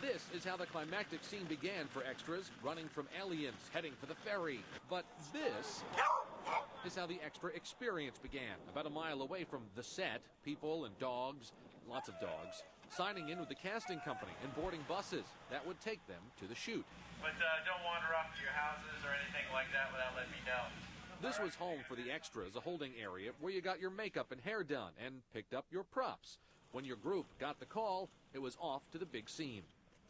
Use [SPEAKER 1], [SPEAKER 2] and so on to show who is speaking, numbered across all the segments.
[SPEAKER 1] This is how the climactic scene began for extras, running from aliens, heading for the ferry. But this is how the extra experience began. About a mile away from the set, people and dogs, lots of dogs, signing in with the casting company and boarding buses that would take them to the shoot.
[SPEAKER 2] But don't wander off to your houses or anything like that without letting me know.
[SPEAKER 1] This was home for the extras, a holding area where you got your makeup and hair done and picked up your props. When your group got the call, it was off to the big scene.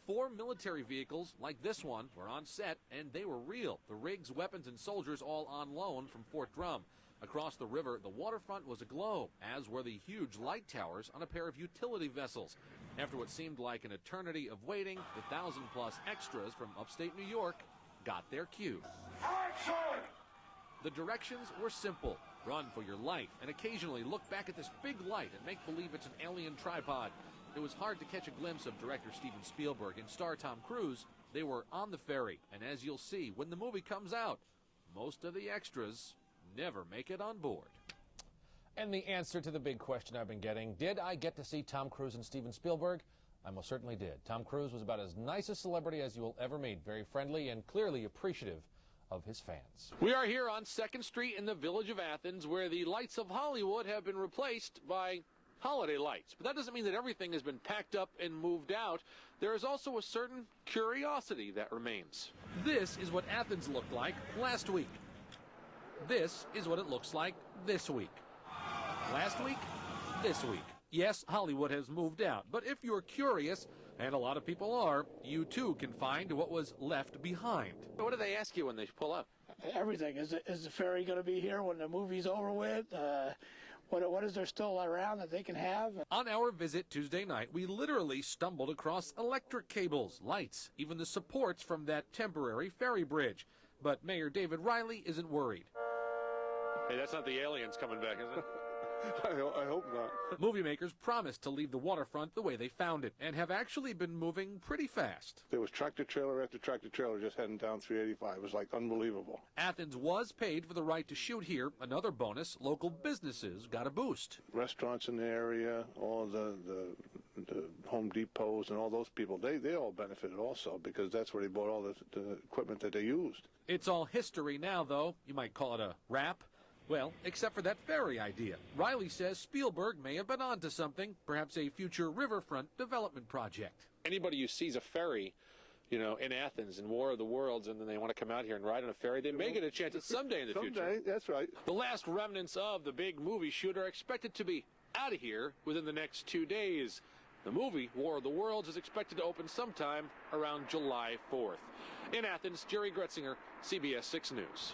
[SPEAKER 1] 4 military vehicles like this one were on set, and they were real. The rigs, weapons, and soldiers all on loan from Fort Drum. Across the river, the waterfront was aglow, as were the huge light towers on a pair of utility vessels. After what seemed like an eternity of waiting, the 1,000-plus extras from upstate New York got their cue. Action! The directions were simple. Run for your life, and occasionally look back at this big light and make believe it's an alien tripod. It was hard to catch a glimpse of director Steven Spielberg and star Tom Cruise. They were on the ferry, and as you'll see when the movie comes out, most of the extras never make it on board.
[SPEAKER 3] And the answer to the big question I've been getting, did I get to see Tom Cruise and Steven Spielberg? I most certainly did. Tom Cruise was about as nice a celebrity as you will ever meet, very friendly and clearly appreciative of his fans.
[SPEAKER 1] We are here on 2nd Street in the village of Athens, where the lights of Hollywood have been replaced by holiday lights. But that doesn't mean that everything has been packed up and moved out. There is also a certain curiosity that remains. This is what Athens looked like last week. This is what it looks like this week. Last week, this week. Yes, Hollywood has moved out, but if you're curious, and a lot of people are, you too can find what was left behind. What do they ask you when they pull up?
[SPEAKER 4] Everything. Is the ferry going to be here when the movie's over with? What is there still around that they can have?
[SPEAKER 1] On our visit Tuesday night, we literally stumbled across electric cables, lights, even the supports from that temporary ferry bridge. But Mayor David Riley isn't worried.
[SPEAKER 5] Hey, that's not the aliens coming back, is it?
[SPEAKER 6] I hope not.
[SPEAKER 1] Movie makers promised to leave the waterfront the way they found it, and have actually been moving pretty fast.
[SPEAKER 6] There was tractor trailer after tractor trailer just heading down 385. It was like unbelievable.
[SPEAKER 1] Athens was paid for the right to shoot here. Another bonus, local businesses got a boost.
[SPEAKER 6] Restaurants in the area, all the Home Depots and all those people, they all benefited also, because that's where they bought all the equipment that they used.
[SPEAKER 1] It's all history now, though. You might call it a wrap. Well, except for that ferry idea. Riley says Spielberg may have been onto something, perhaps a future riverfront development project.
[SPEAKER 5] Anybody who sees a ferry, you know, in Athens in War of the Worlds, and then they want to come out here and ride on a ferry, they may get a chance at someday in the future.
[SPEAKER 6] Someday, that's right.
[SPEAKER 5] The last remnants of the big movie shoot are expected to be out of here within the next 2 days. The movie, War of the Worlds, is expected to open sometime around July 4th. In Athens, Jerry Gretzinger, CBS 6 News.